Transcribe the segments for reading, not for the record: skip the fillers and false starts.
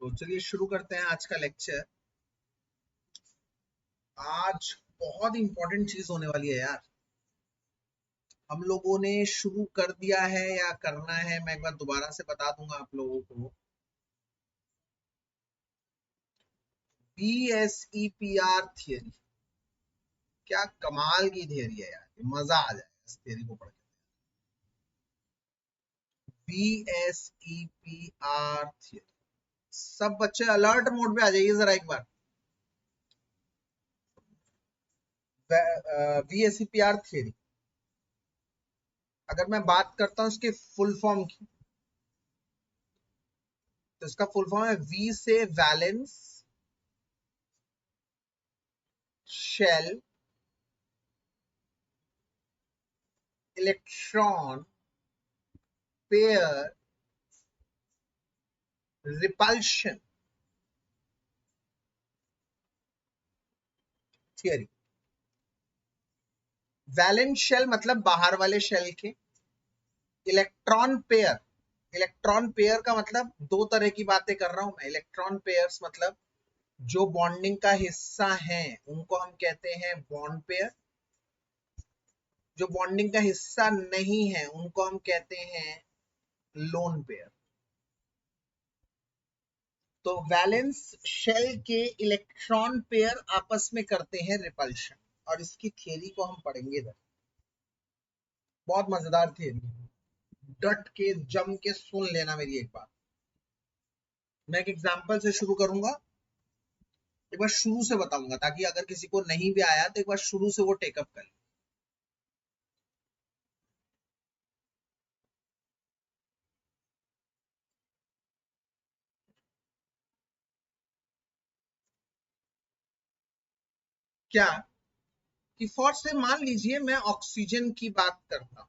तो चलिए शुरू करते हैं आज का लेक्चर। आज बहुत इंपॉर्टेंट चीज होने वाली है यार। हम लोगों ने शुरू कर दिया है या करना है, मैं एक बार दोबारा से बता दूंगा आप लोगों को। BSEPR थियरी, क्या कमाल की थियरी है यार, मजा आ जाएगा इस थियरी को पढ़ के। BSEPR थियरी, सब बच्चे अलर्ट मोड पे आ जाइए जरा एक बार। BSEPR थियरी, अगर मैं बात करता हूं इसके फुल फॉर्म की, तो इसका फुल फॉर्म है वी से valence shell electron pair repulsion theory. Valence shell मतलब बाहर वाले शेल के, इलेक्ट्रॉन पेयर का मतलब दो तरह की बातें कर रहा हूं मैं। इलेक्ट्रॉन पेयर्स मतलब जो बॉन्डिंग का हिस्सा है उनको हम कहते हैं बॉन्ड पेयर, जो बॉन्डिंग का हिस्सा नहीं है उनको हम कहते हैं लोन पेयर। तो वैलेंस शेल के इलेक्ट्रॉन पेयर आपस में करते हैं रिपल्शन, और इसकी थियरी को हम पढ़ेंगे इधर। बहुत मजेदार थियरी, डट के जम के सुन लेना मेरी एक बात। मैं एक एग्जांपल से शुरू करूंगा, एक बार शुरू से बताऊंगा ताकि अगर किसी को नहीं भी आया तो एक बार शुरू से वो टेकअप कर ले। क्या कि फॉर से मान लीजिए मैं ऑक्सीजन की बात करता हूं।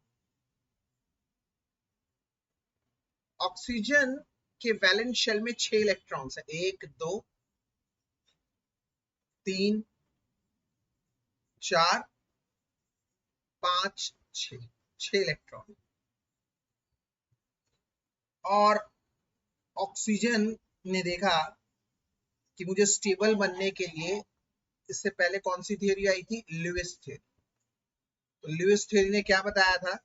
ऑक्सीजन के वैलेंस शेल में 6 इलेक्ट्रॉन्स है, 1 2 3 4 5 6 इलेक्ट्रॉन। और ऑक्सीजन ने देखा कि मुझे स्टेबल बनने के लिए, इससे पहले कौन सी थियरी आई थी, लुईस थियरी। तो लुईस थियरी ने क्या बताया था,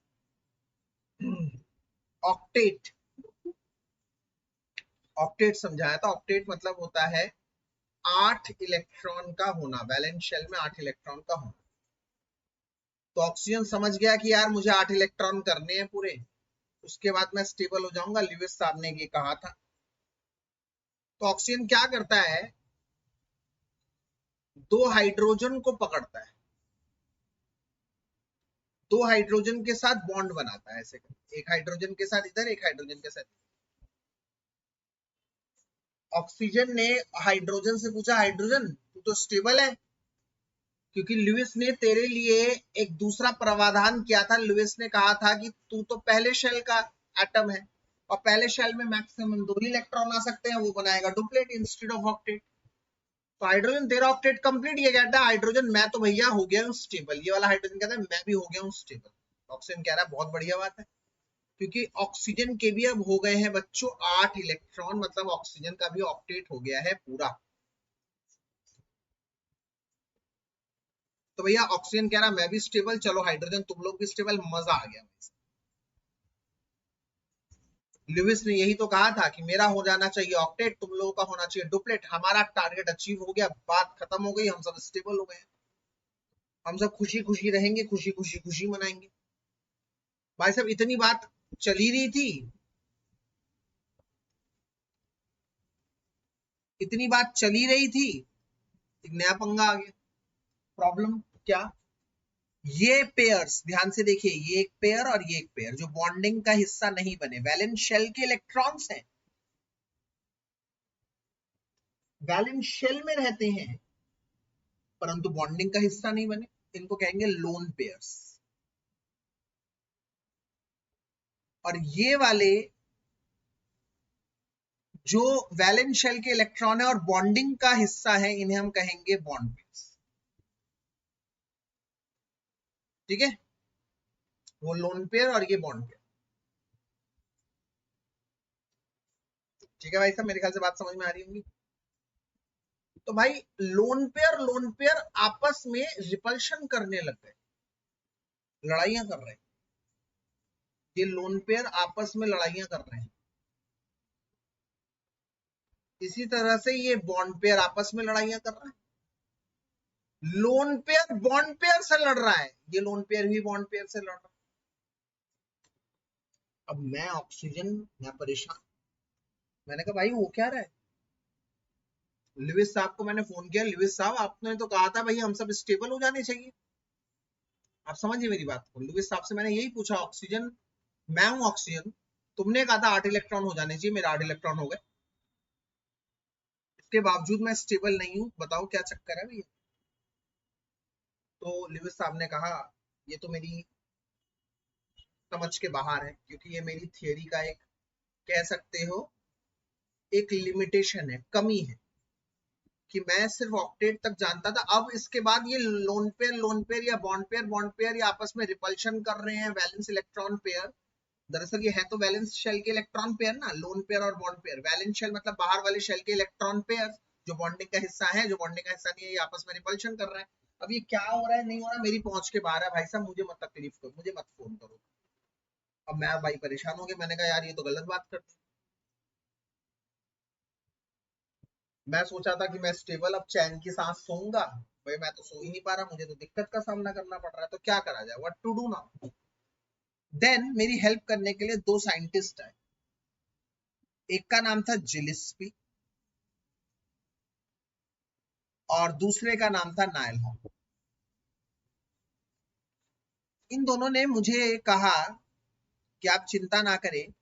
ऑक्टेट, ऑक्टेट समझाया था। ऑक्टेट मतलब होता है 8 इलेक्ट्रॉन का होना, वैलेंस शेल में 8 इलेक्ट्रॉन का होना। तो ऑक्सीजन समझ गया कि यार मुझे 8 इलेक्ट्रॉन करने हैं पूरे, उसके बाद मैं स्टेबल हो जाऊंगा, लुईस साहब ने ये कहा था। तो ऑक्सीजन क्या करता है, 2 हाइड्रोजन को पकड़ता है, 2 हाइड्रोजन के साथ बॉन्ड बनाता है ऐसे, एक हाइड्रोजन के साथ इधर, एक हाइड्रोजन के साथ। ऑक्सीजन ने हाइड्रोजन से पूछा, हाइड्रोजन तू तो स्टेबल है, क्योंकि लुईस ने तेरे लिए एक दूसरा प्रावधान किया था। लुईस ने कहा था कि तू तो पहले शेल का एटम है, और पहले शेल में मैक्सिमम 2 ही इलेक्ट्रॉन आ सकते हैं, वो बनाएगा डुप्लेट इंस्टेड ऑफ ऑक्टेट। तो हाइड्रोजन तेरा ऑक्टेट कंप्लीट, ये कहता है हाइड्रोजन मैं तो भैया हो गया हूँ स्टेबल, ये वाला हाइड्रोजन कहता है मैं भी हो गया हूँ स्टेबल। ऑक्सीजन कह रहा है बहुत बढ़िया बात है, क्योंकि ऑक्सीजन के भी अब हो गए हैं बच्चों 8 इलेक्ट्रॉन, मतलब ऑक्सीजन का भी ऑक्टेट हो गया है पूरा। तो भैया ऑक्सीजन कह रहा मैं भी स्टेबल, चलो हाइड्रोजन तुम लोग भी स्टेबल, मजा आ गया। लुईस ने यही तो कहा था कि मेरा हो जाना चाहिए ऑक्टेट, तुम लोगों का होना चाहिए डुप्लेट, हमारा टारगेट अचीव हो गया, बात खत्म हो गई, हम सब स्टेबल हो गए, हम सब खुशी खुशी रहेंगे, खुशी खुशी खुशी मनाएंगे। भाई साहब इतनी बात चल ही रही थी, इतनी बात चली रही थी, एक नया पंगा आ गया। प्रॉब्लम क्या, ये पेयर्स ध्यान से देखिए, ये एक पेयर और ये एक पेयर जो बॉन्डिंग का हिस्सा नहीं बने, वैलेंस शेल के इलेक्ट्रॉन्स हैं, वैलेंस शेल में रहते हैं परंतु बॉन्डिंग का हिस्सा नहीं बने, इनको कहेंगे लोन पेयर्स। और ये वाले जो वैलेंस शेल के इलेक्ट्रॉन है और बॉन्डिंग का हिस्सा है, इन्हें हम कहेंगे बॉन्ड पेयर्स। ठीक है, वो लोन पेयर और ये बॉन्ड पेयर। ठीक है भाई साहब, मेरे ख्याल से बात समझ में आ रही होंगी। तो भाई लोन पेयर आपस में रिपल्शन करने लग गए, लड़ाइयां कर रहे हैं। ये लोन पेयर आपस में लड़ाइयां कर रहे हैं। इसी तरह से ये बॉन्ड पेयर आपस में लड़ाइयां कर रहा है। लोन पेयर बॉन्ड पेयर से लड़ रहा है, ये लोन पेयर भी बॉन्ड पेयर से लड़ रहा है। अब मैं ऑक्सीजन, मैं परेशान। मैंने कहा भाई वो क्या रहा है। लुइस साहब को मैंने फोन किया, लुइस साहब आपने तो कहा था भाई हम सब स्टेबल हो जाने चाहिए। आप समझिए मेरी बात को। लुइस साहब से मैंने यही पूछा, ऑक्सीजन, मैं हूं ऑक्सीजन, तुमने कहा था 8 इलेक्ट्रॉन हो जाने चाहिए, मेरे 8 इलेक्ट्रॉन हो गए, इसके बावजूद मैं स्टेबल नहीं हूं, बताओ क्या चक्कर है भैया। तो लुइस साहब ने कहा ये तो मेरी समझ के बाहर है, क्योंकि ये मेरी थियरी का एक, कह सकते हो, एक लिमिटेशन है, कमी है, कि मैं सिर्फ ऑक्टेट तक जानता था। अब इसके बाद ये लोन पेयर या बॉन्ड पेयर या आपस में रिपल्शन कर रहे हैं, वैलेंस इलेक्ट्रॉन पेयर। दरअसल ये है तो वैलेंस शेल के इलेक्ट्रॉन पेयर ना, लोन पेयर और बॉन्ड पेयर। वैलेंस शेल मतलब बाहर वाले शेल के इलेक्ट्रॉन पेयर जो बॉन्डिंग का हिस्सा है, जो बॉन्डिंग का हिस्सा नहीं है, ये आपस में रिपल्शन कर रहे हैं। अब ये क्या हो रहा है नहीं हो रहा मेरी पहुंच के बाहर है भाई साहब, मुझे मत तकलीफ करो, मुझे मत फोन करो। अब मैं भाई परेशान हो गया, मैंने कहा यार ये तो गलत बात करते। मैं सोचा था कि मैं स्टेबल अब चैन की सांस सोऊंगा, भाई मैं तो सो ही नहीं पा रहा, मुझे तो दिक्कत का सामना करना पड़ रहा है। तो क्या करा जाए, what to do now. Then मेरी हेल्प करने के लिए दो साइंटिस्ट आए। एक का नाम था जिलिस्पी और दूसरे का नाम था नायल हॉक। इन दोनों ने मुझे कहा कि आप चिंता ना करें,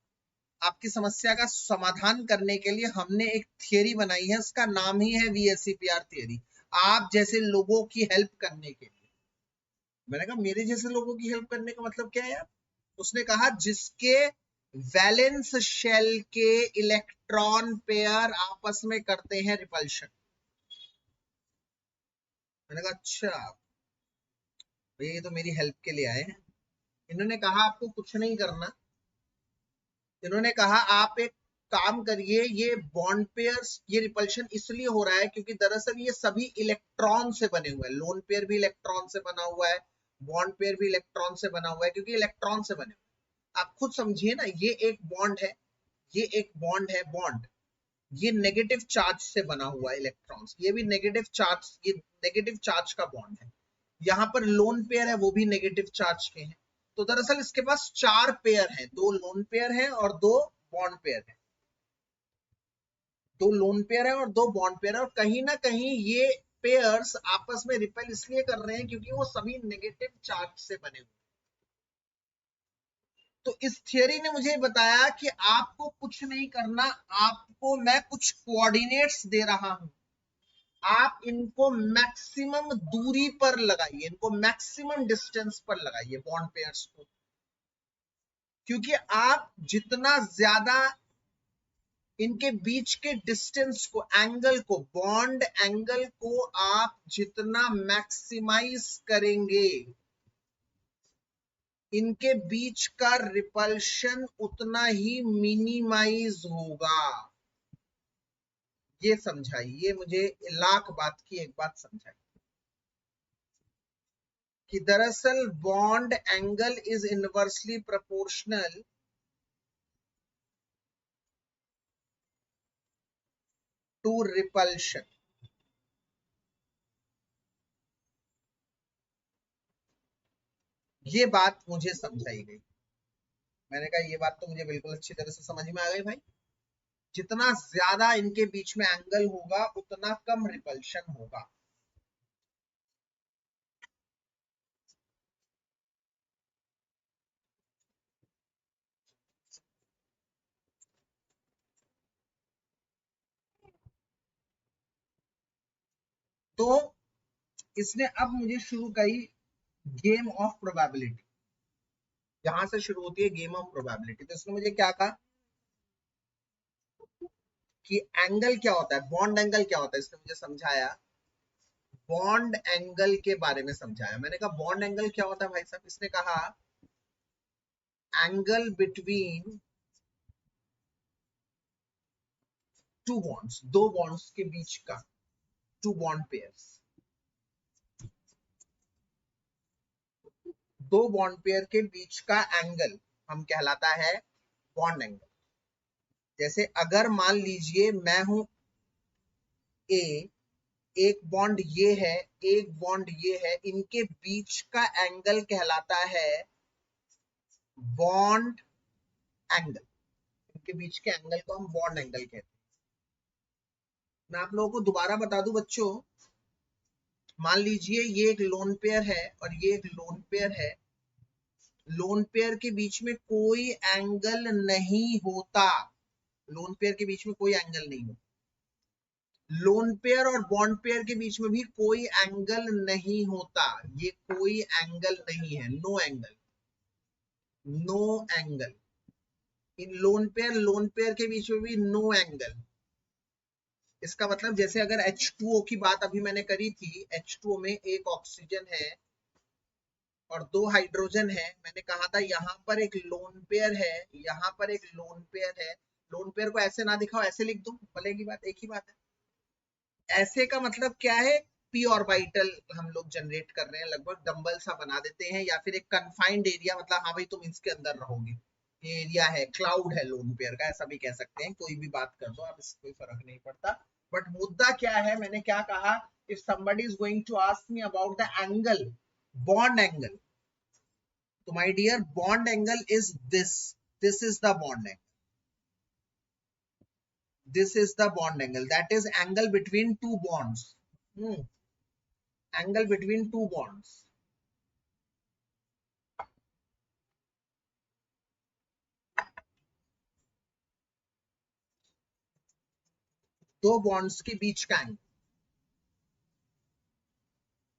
आपकी समस्या का समाधान करने के लिए हमने एक थियरी बनाई है, उसका नाम ही है VSEPR थियरी, आप जैसे लोगों की हेल्प करने के लिए। मैंने कहा मेरे जैसे लोगों की हेल्प करने का मतलब क्या है यार। उसने कहा जिसके वैलेंस शेल के इलेक्ट्रॉन पेयर आपस में करते हैं रिपल्शन। मैंने कहा अच्छा भैया ये तो मेरी हेल्प के लिए आए हैं। इन्होंने कहा आपको कुछ नहीं करना, इन्होंने कहा आप एक काम करिए, ये बॉन्ड पेयर्स, ये रिपल्शन इसलिए हो रहा है क्योंकि दरअसल ये सभी इलेक्ट्रॉन से बने हुए हैं। लोन पेयर भी इलेक्ट्रॉन से बना हुआ है, बॉन्ड पेयर भी इलेक्ट्रॉन से बना हुआ है, क्योंकि इलेक्ट्रॉन से बने हुए हैं। आप खुद समझिए ना, ये एक बॉन्ड है, ये एक बॉन्ड है, बॉन्ड, ये नेगेटिव चार्ज से बना हुआ है इलेक्ट्रॉन्स, ये भी नेगेटिव चार्ज, ये नेगेटिव चार्ज का बॉन्ड है। यहाँ पर लोन पेयर है, वो भी नेगेटिव चार्ज के हैं। तो दरअसल इसके पास 4 पेयर हैं, 2 लोन पेयर हैं और 2 बॉन्ड पेयर हैं। 2 लोन पेयर है और 2 बॉन्ड पेयर है, और कहीं ना कहीं ये पेयर्स आपस में रिपेल इसलिए कर रहे हैं क्योंकि वो सभी नेगेटिव चार्ज से बने हुए। तो इस थियरी ने मुझे बताया कि आपको कुछ नहीं करना, आपको मैं कुछ कोऑर्डिनेट्स दे रहा हूं, आप इनको मैक्सिमम दूरी पर लगाइए, इनको मैक्सिमम डिस्टेंस पर लगाइए बॉन्ड पेयर्स को, क्योंकि आप जितना ज्यादा इनके बीच के डिस्टेंस को, एंगल को, बॉन्ड एंगल को आप जितना मैक्सिमाइज करेंगे, इनके बीच का रिपल्शन उतना ही मिनिमाइज होगा। ये समझाइए मुझे, लाख बात की एक बात समझाइए कि दरअसल bond angle is inversely proportional to repulsion. ये बात मुझे समझाई गई। मैंने कहा ये बात तो मुझे बिल्कुल अच्छी तरह से समझ में आ गई भाई, जितना ज्यादा इनके बीच में एंगल होगा उतना कम रिपल्शन होगा। तो इसने अब मुझे शुरू करी गेम ऑफ प्रोबेबिलिटी। यहां से शुरू होती है गेम ऑफ प्रोबेबिलिटी। तो इसने मुझे क्या कहा कि एंगल क्या होता है, बॉन्ड एंगल क्या होता है, इसने मुझे समझाया, बॉन्ड एंगल के बारे में समझाया। मैंने कहा बॉन्ड एंगल क्या होता है भाई साहब। इसने कहा एंगल बिटवीन टू बॉन्ड्स, दो बॉन्ड्स के बीच का, टू बॉन्ड पेयर्स, दो बॉन्ड पेयर के बीच का एंगल हम कहलाता है बॉन्ड एंगल। जैसे अगर मान लीजिए मैं हूं ए, एक बॉन्ड ये है, एक बॉन्ड ये है, इनके बीच का एंगल कहलाता है बॉन्ड एंगल। इनके बीच के एंगल को हम बॉन्ड एंगल कहते हैं। मैं आप लोगों को दोबारा बता दूं बच्चों, मान लीजिए ये एक लोन पेयर है और ये एक लोन पेयर है। लोन पेयर के बीच में कोई एंगल नहीं होता, लोन पेयर के बीच में कोई एंगल नहीं होता। लोन पेयर और बॉन्ड पेयर के बीच में भी कोई एंगल नहीं होता, ये कोई एंगल नहीं है, नो एंगल, नो एंगल। इन लोन पेयर के बीच में भी नो एंगल। इसका मतलब जैसे अगर H2O की बात अभी मैंने करी थी, H2O में एक ऑक्सीजन है और दो हाइड्रोजन है। मैंने कहा था यहाँ पर एक लोन पेयर है, यहाँ पर एक लोन पेयर है। लोन पेयर को ऐसे ना दिखाओ, ऐसे लिख दो, भले की बात, एक ही बात है। ऐसे का मतलब क्या है, पी ऑर्बिटल हम लोग जनरेट कर रहे हैं, लगभग डंबल सा बना देते हैं, या फिर एक कन्फाइंड एरिया, मतलब हाँ भाई तुम इसके अंदर रहोगे, ये एरिया है, क्लाउड है लोन पेयर का, ऐसा भी कह सकते हैं, कोई भी बात कर दो आप, इससे कोई फर्क नहीं पड़ता। बट मुद्दा क्या है, मैंने क्या कहा, if somebody is going to ask me about the angle, bond angle, तो my dear bond angle is this is the bond angle, this is the bond angle, that is angle between two bonds, angle between two bonds। दो bonds के बीच का angle,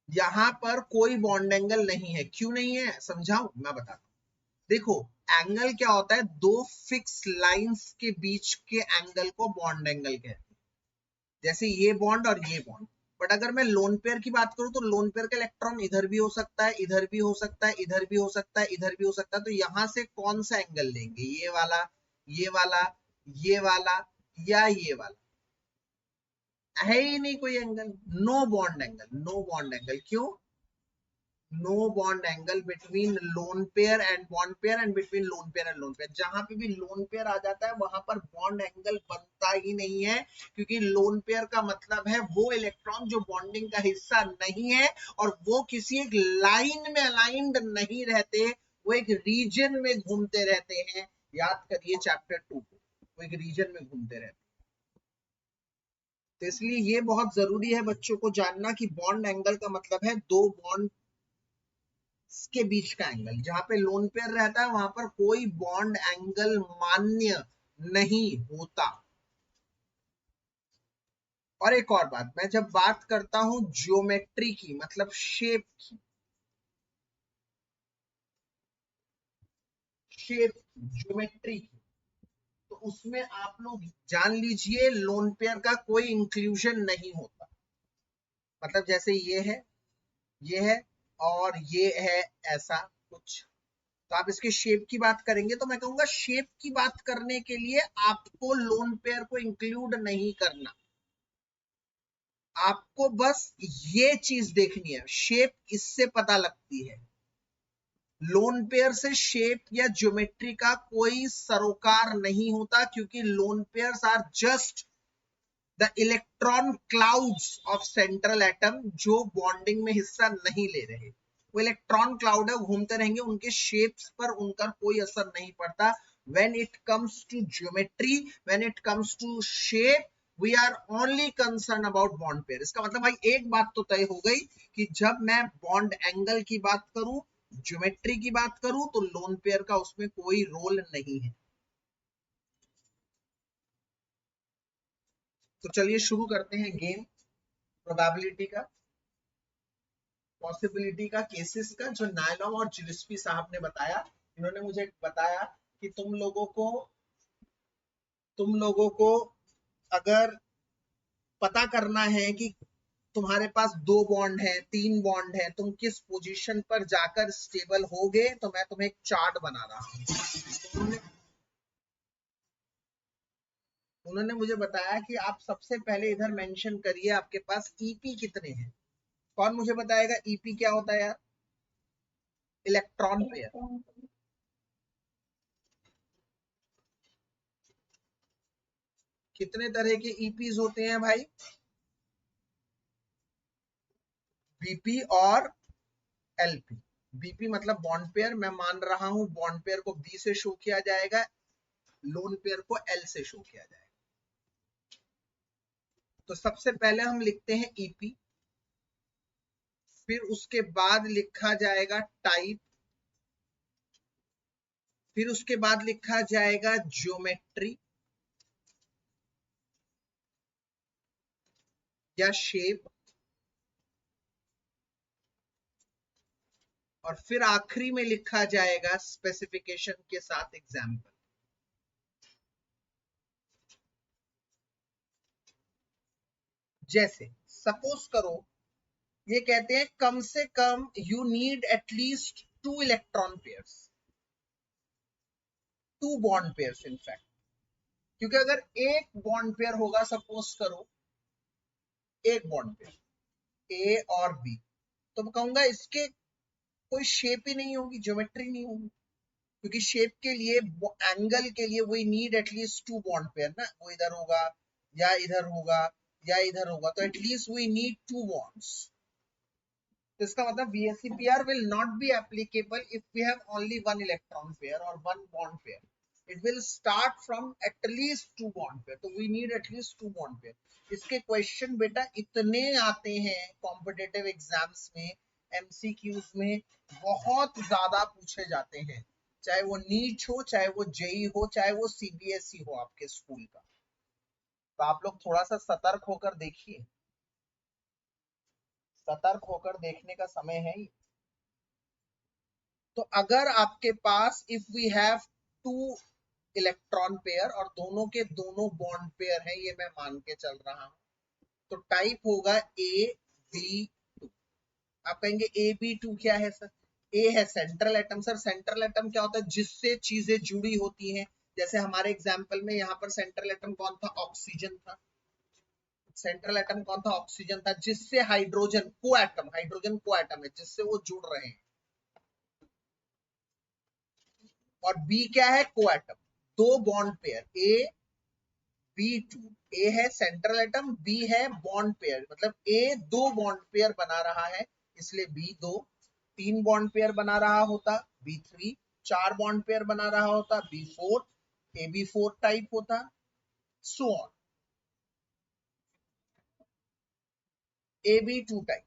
यहां पर कोई bond angle नहीं है। क्यों नहीं है समझाऊं, मैं बताता हूं। देखो एंगल क्या होता है, दो फिक्स लाइंस के बीच के एंगल को बॉन्ड एंगल कहते हैं, जैसे ये बॉन्ड और ये बॉन्ड। बट अगर मैं लोन पेयर की बात करूं तो लोन पेयर का इलेक्ट्रॉन इधर भी हो सकता है, इधर भी हो सकता है, इधर भी हो सकता है, इधर भी हो सकता है। तो यहां से कौन सा एंगल लेंगे, ये वाला, ये वाला, ये वाला या ये वाला? है ही नहीं कोई angle, no bond angle, no bond angle. क्यों? No bond angle between lone pair and bond pair and between lone pair and lone pair. जहां पे भी लोन पेयर आ जाता है वहां पर बॉन्ड एंगल बनता ही नहीं है, क्योंकि लोन पेयर का मतलब है वो इलेक्ट्रॉन जो बॉन्डिंग का हिस्सा नहीं है और वो किसी एक लाइन में अलाइंड नहीं रहते, वो एक रीजन में घूमते रहते हैं। याद करिए चैप्टर 2 को, वो एक रीजन में घूमते रहते हैं। तो इसलिए ये बहुत जरूरी है बच्चों को जानना कि बॉन्ड एंगल का मतलब है दो बॉन्ड के बीच का एंगल। जहां पे लोन पेयर रहता है वहां पर कोई बॉन्ड एंगल मान्य नहीं होता। और एक और बात, मैं जब बात करता हूं ज्योमेट्री की, मतलब शेप की, शेप ज्योमेट्री की, तो उसमें आप लोग जान लीजिए लोन पेयर का कोई इंक्लूजन नहीं होता। मतलब जैसे ये है और ये है, ऐसा कुछ। तो आप इसके शेप की बात करेंगे तो मैं कहूंगा शेप की बात करने के लिए आपको लोन पेयर को इंक्लूड नहीं करना, आपको बस ये चीज देखनी है, शेप इससे पता लगती है। लोन पेयर से शेप या ज्योमेट्री का कोई सरोकार नहीं होता, क्योंकि lone pairs are just the electron clouds of central atom जो बॉन्डिंग में हिस्सा नहीं ले रहे। वो इलेक्ट्रॉन क्लाउड है, घूमते रहेंगे, उनके शेप्स पर उनका कोई असर नहीं पड़ता। when it comes to geometry, when it comes to shape, we are only concerned about bond pair। इसका मतलब भाई एक बात तो तय हो गई कि जब मैं बॉन्ड एंगल की बात करूं, ज्योमेट्री की बात करूं, तो लोन पेयर का उसमें कोई रोल नहीं है। तो चलिए शुरू करते हैं गेम, प्रोबेबिलिटी का, पॉसिबिलिटी का, केसेस का, जो नायलॉम और जिलिस्पी साहब ने बताया। इन्होंने मुझे बताया कि तुम लोगों को अगर पता करना है कि तुम्हारे पास दो बॉन्ड है, तीन बॉन्ड है, तुम किस पोजीशन पर जाकर स्टेबल होगे, तो मैं तुम्हें एक चार्ट बना रहा हूं। उन्होंने मुझे बताया कि आप सबसे पहले इधर मेंशन करिए आपके पास ईपी कितने हैं। कौन मुझे बताएगा ईपी क्या होता है यार? Electron pair. कितने तरह के ईपीज होते हैं भाई? बीपी और एलपी। बीपी मतलब बॉन्ड पेयर, मैं मान रहा हूं बॉन्ड पेयर को बी से शो किया जाएगा, लोन पेयर को एल से शो किया जाएगा। तो सबसे पहले हम लिखते हैं ईपी, फिर उसके बाद लिखा जाएगा टाइप, फिर उसके बाद लिखा जाएगा ज्योमेट्री या शेप, और फिर आखिरी में लिखा जाएगा स्पेसिफिकेशन के साथ एग्जाम्पल। जैसे सपोज करो ये कहते हैं कम से कम you need at least 2 electron pairs, 2 bond pairs in fact, क्योंकि अगर एक बॉन्ड पेयर होगा, सपोज करो एक बॉन्ड पेयर ए और बी, तो मैं कहूंगा इसके कोई शेप ही नहीं होगी, ज्योमेट्री नहीं होगी, क्योंकि शेप के लिए एंगल के लिए we need at least 2 bond pair ना, वो इधर होगा या इधर होगा या इधर होगा, तो एटलीस्ट वी नीड 2 बॉन्ड्स। तो इसका मतलब VSEPR will not be applicable if we have only 1 electron pair or 1 bond pair. It will start from at least 2 bond pair. तो we need at least 2 bond pair. इसके question बेटा इतने आते हैं competitive exams में, MCQs में बहुत ज्यादा पूछे जाते हैं, चाहे वो नीट हो, चाहे वो जेई हो, चाहे वो CBSE हो आपके स्कूल का। तो आप लोग थोड़ा सा सतर्क होकर देखिए, सतर्क होकर देखने का समय है ये। तो अगर आपके पास if we have 2 electron pair और दोनों के दोनों बॉन्ड पेयर है, ये मैं मान के चल रहा हूं, तो टाइप होगा AB2। आप कहेंगे AB2 क्या है सर? ए है central atom. Sir central atom क्या होता है? जिससे चीजें जुड़ी होती हैं। जैसे हमारे एग्जाम्पल में यहाँ पर सेंट्रल एटम कौन था? ऑक्सीजन था। सेंट्रल एटम कौन था? ऑक्सीजन था, जिससे हाइड्रोजन को एटम, हाइड्रोजन को एटम है जिससे वो जुड़ रहे हैं। और बी क्या है? कोएटम, दो बॉन्ड पेयर ए B2। ए है सेंट्रल एटम, बी है बॉन्ड पेयर, मतलब ए 2 बॉन्ड पेयर बना रहा है इसलिए B2, 3 बॉन्ड पेयर बना रहा होता B3, 4 बॉन्ड पेयर बना रहा होता B4, AB4 टाइप होता, सो ऑन, AB2 टाइप।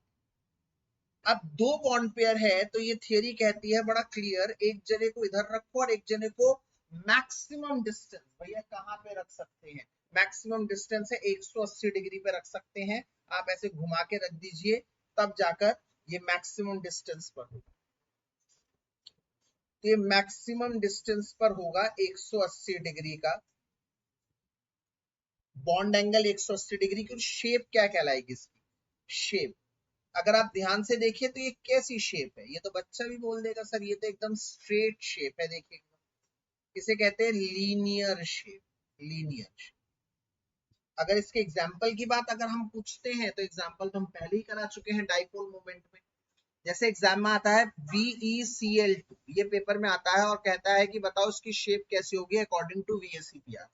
अब 2 बॉन्ड पेयर है तो ये थियरी कहती है बड़ा क्लियर, एक जने को इधर रखो और एक जने को मैक्सिमम डिस्टेंस, भैया कहां पे रख सकते हैं? मैक्सिमम डिस्टेंस है 180 डिग्री पे रख सकते हैं, आप ऐसे घुमा के रख दीजिए, तब जाकर ये मैक्सिमम डिस्टेंस पर होगा। तो ये मैक्सिमम डिस्टेंस पर होगा 180 डिग्री का बॉन्ड एंगल, 180 डिग्री की। शेप क्या कहलाएगी इसकी? शेप अगर आप ध्यान से देखिए तो ये कैसी शेप है? ये तो बच्चा भी बोल देगा सर ये तो एकदम स्ट्रेट शेप है, देखिए इसे कहते हैं लीनियर शेप, लीनियर शेप। अगर इसके एग्जाम्पल की बात अगर हम पूछते हैं तो एग्जाम्पल तो हम पहले ही करा चुके हैं डाइपोल मोमेंट में। जैसे एग्जाम में आता है BeCl2, ये पेपर में आता है और कहता है कि बताओ इसकी शेप कैसी होगी अकॉर्डिंग टू VSEPR।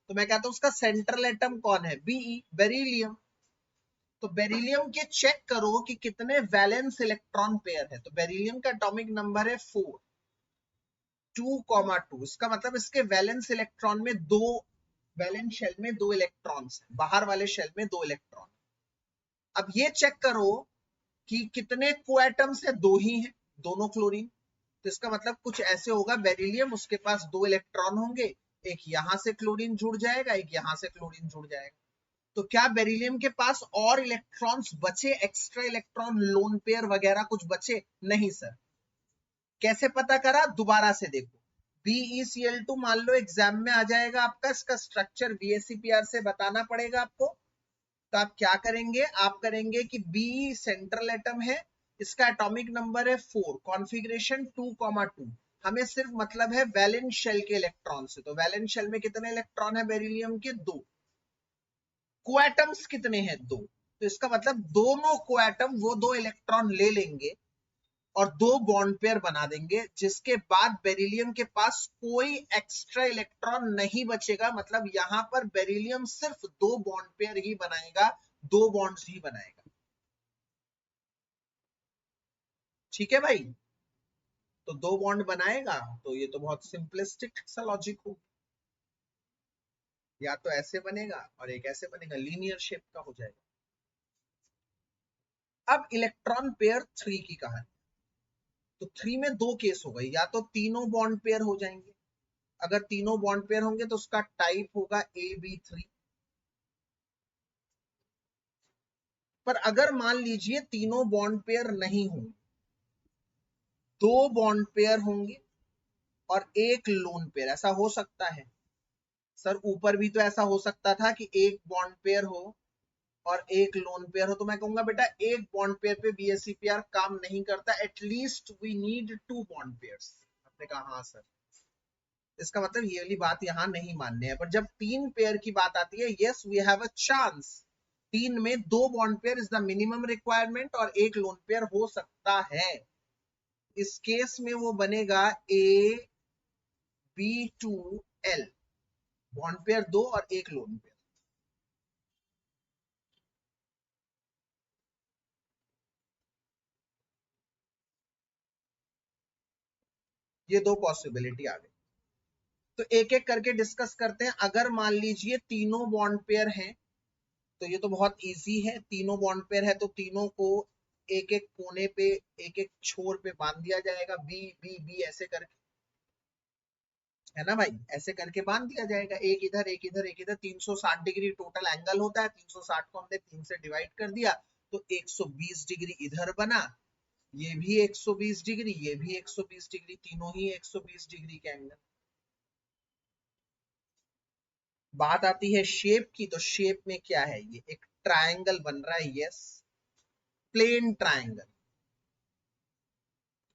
तो मैं कहता हूं उसका सेंट्रल एटम कौन है? Be, beryllium. तो बेरिलियम के चेक करो कि कितने वैलेंस इलेक्ट्रॉन पेयर है, तो बेरिलियम का एटॉमिक नंबर है 4, 2,2। इसका मतलब इसके वैलेंस इलेक्ट्रॉन में दो, वैलेंस शेल में 2 इलेक्ट्रॉन्स हैं, बाहर वाले शेल में 2 इलेक्ट्रॉन। अब ये चेक करो कि कितने कोएटम्स है? 2 ही हैं, दोनों क्लोरीन। तो इसका मतलब कुछ ऐसे होगा, बेरिलियम उसके पास 2 इलेक्ट्रॉन होंगे, एक यहां से क्लोरीन जुड़ जाएगा, एक यहां से क्लोरीन जुड़ जाएगा। तो क्या बेरिलियम के पास और इलेक्ट्रॉन्स बचे, एक्स्ट्रा इलेक्ट्रॉन, लोन पेयर वगैरह कुछ बचे? नहीं सर। कैसे पता करा? दोबारा से देखो, BeCl2 मान लो एग्जाम में आ जाएगा आपका, इसका स्ट्रक्चर VSEPR से बताना पड़ेगा आपको। तो आप क्या करेंगे? आप करेंगे कि B सेंट्रल एटम है, इसका एटॉमिक नंबर है 4, कॉन्फ़िगरेशन 2,2। हमें सिर्फ मतलब है वैलेंस शेल के इलेक्ट्रॉन से, तो वैलेंस शेल में कितने इलेक्ट्रॉन है बेरिलियम के? 2। कोएटम्स कितने हैं? 2। तो इसका मतलब दोनों कोएटम वो 2 इलेक्ट्रॉन ले लेंगे और 2 बॉन्ड पेयर बना देंगे, जिसके बाद बेरिलियम के पास कोई एक्स्ट्रा इलेक्ट्रॉन नहीं बचेगा। मतलब यहां पर बेरिलियम सिर्फ 2 बॉन्ड पेयर ही बनाएगा, 2 बॉन्ड्स ही बनाएगा। ठीक है भाई, तो 2 बॉन्ड बनाएगा। तो ये तो बहुत सिंपलिस्टिक सा लॉजिक हो, या तो ऐसे बनेगा और एक ऐसे बनेगा, लीनियर शेप का हो जाएगा। अब इलेक्ट्रॉन पेयर 3 की कहानी। तो 3 में 2 केस हो गए, या तो तीनों बॉन्ड पेयर हो जाएंगे। अगर तीनों बॉन्ड पेयर होंगे तो उसका टाइप होगा AB3। पर अगर मान लीजिए तीनों बॉन्ड पेयर नहीं होंगे, 2 बॉन्ड पेयर होंगे और एक लोन पेयर, ऐसा हो सकता है सर? ऊपर भी तो ऐसा हो सकता था कि एक बॉन्ड पेयर हो और एक लोन पेयर हो। तो मैं कहूंगा बेटा एक बॉन्ड पेयर पे BSEPR काम नहीं करता, at least we need 2 bond pairs. आपने कहा हाँ सर। इसका मतलब ये वाली बात यहां नहीं मानने है। पर जब 3 पेयर की बात आती है, yes we have a chance. 3 में 2 bond pair is the minimum requirement और एक लोन पेयर हो सकता है। इस केस में वो बनेगा AB2L, बॉन्ड पेयर 2 और एक लोन पेयर। ये 2 पॉसिबिलिटी आ गई। तो एक एक करके डिस्कस करते हैं। अगर मान लीजिए तीनों बॉन्ड पेयर हैं तो ये तो बहुत इजी है। तीनों बॉन्ड पेयर है तो तीनों को एक एक कोने पे, एक एक छोर पे बांध दिया जाएगा, बी बी बी ऐसे करके, है ना भाई? ऐसे करके बांध दिया जाएगा, एक इधर एक इधर एक इधर। 360 डिग्री टोटल एंगल होता है। 360 को हमने 3 से डिवाइड कर दिया तो 120 डिग्री इधर बना। ये भी 120 डिग्री, ये भी 120 डिग्री, तीनों ही 120 डिग्री के एंगल। बात आती है शेप की, तो शेप में क्या है? ये एक ट्रायंगल बन रहा है, यस, प्लेन ट्रायंगल।